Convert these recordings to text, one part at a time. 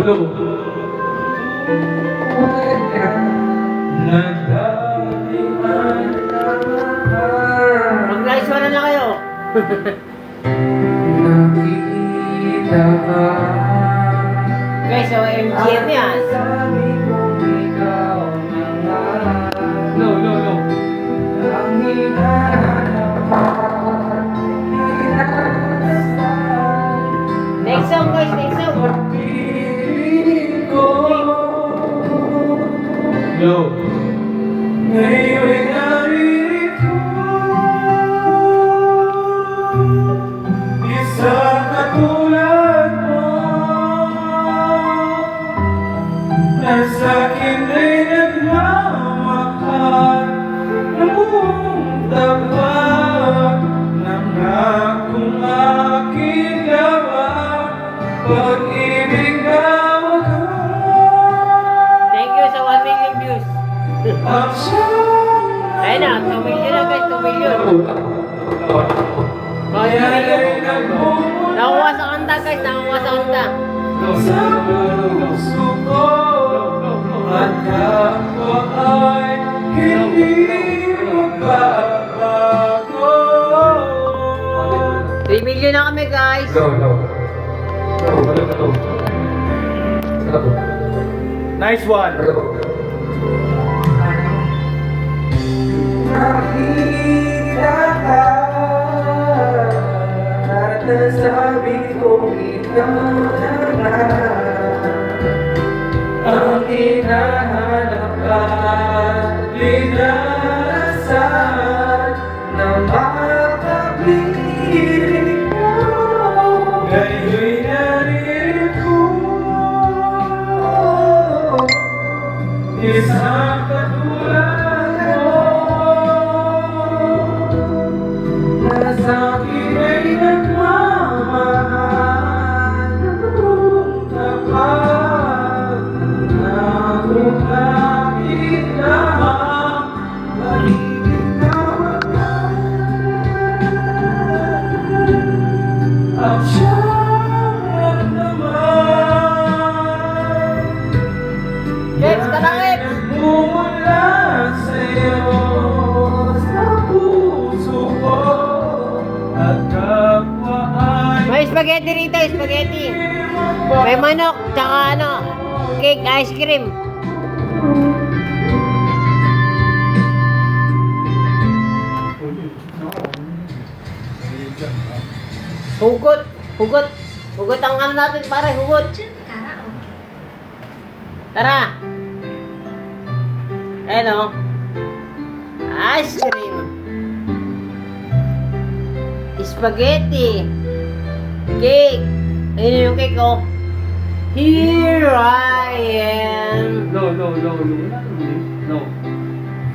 no. Mag-nice one na kayo. Nakita ka. Guys, so MGM yan. Sabi kong ikaw na nga. No. Ang Next song guys, next song. pag-ibig ko. No. Ngayon'y naririto. Isang katulad mo na sa'kin ay nagmamahal na buong tapat ng akong aking gawa. Pag-ibig na wakas Thank you sa 1 million views. ang siyang Ayun na, 2 million na guys, 2 million. kaya ay nagmumula Nakuha sa kanta guys, nakuha sa kanta. sa puso ko at kapwa ay hindi magbabago. 3 million na kami guys. Nice one. Nakita ka at nasabi ko ikaw na nga ang hinahanap at linalasan na makapiling ko. Ngayon'y naririto isang katulad mo na sa'kin ay nagmamahal na buong tapat na akong aking lamang pag-ibig na wakas at siyang naman. Gets, kalangit. Mula sa'yo sa puso ko at kapwa ay May spaghetti rito, spaghetti. May manok, tsaka ano, cake, ice cream. Hugot, hugot. Hugot ang ano natin pare, hugot. Tara. Ayan o. Ice cream. Spaghetti. Cake. Ayun yung cake oh. Here I am. No.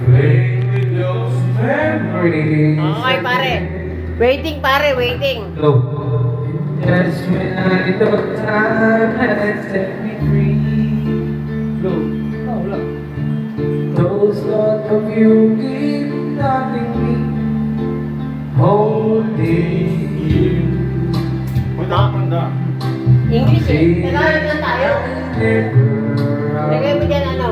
Playing with those memories. Okay pare. Waiting pare, waiting. Hello. Just when I thought time had set me free. Wala. Those thoughts of you keep loving me, holding you. Panda. English eh. Tagalog lang tayo. Lagay mo dyan ano.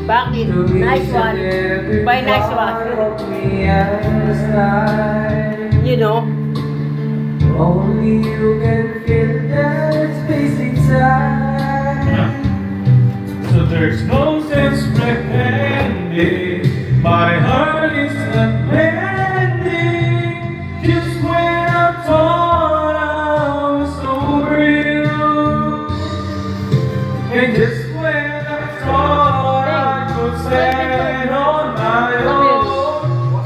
Bakit? Nice one. Bye, nice one. You know? Only you can feel that space inside. So there's no sense pretending my heart is not mending. Just when I thought I was over you, and just when I thought I could stand on my own,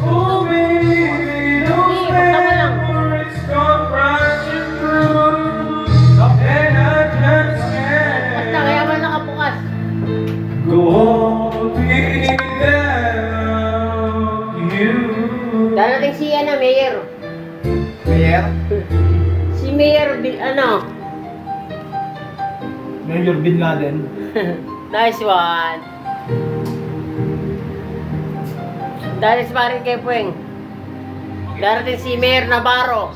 oh baby, those memories come crashing through, and I just Basta kaya can't man nakabukas. go on without you. Darating si ano, Mayor. Mayor? Si Mayor, ano? Mayor Bin Laden. Nice one. Dahil sa parin kay Pueng. Darating si Mayor Navarro.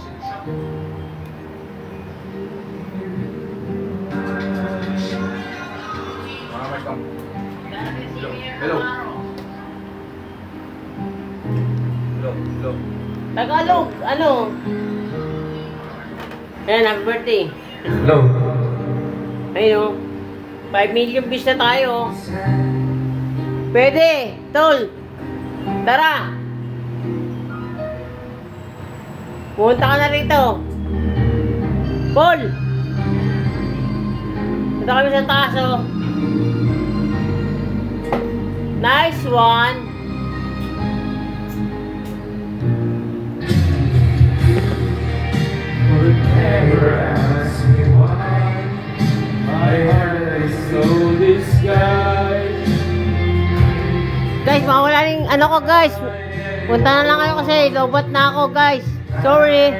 Tagalog, ano? Ayan, happy birthday. Hello. Ayun, 5 million views na tayo. Pwede, tol. Tara. Pumunta ka na rito. Paul. Punta kami sa taas, oh. Nice one. Would never ask me why my heart is so disguised. Guys, mawala rin ano ko, guys. Punta na lang kayo kasi lobat na ako, guys. Sorry.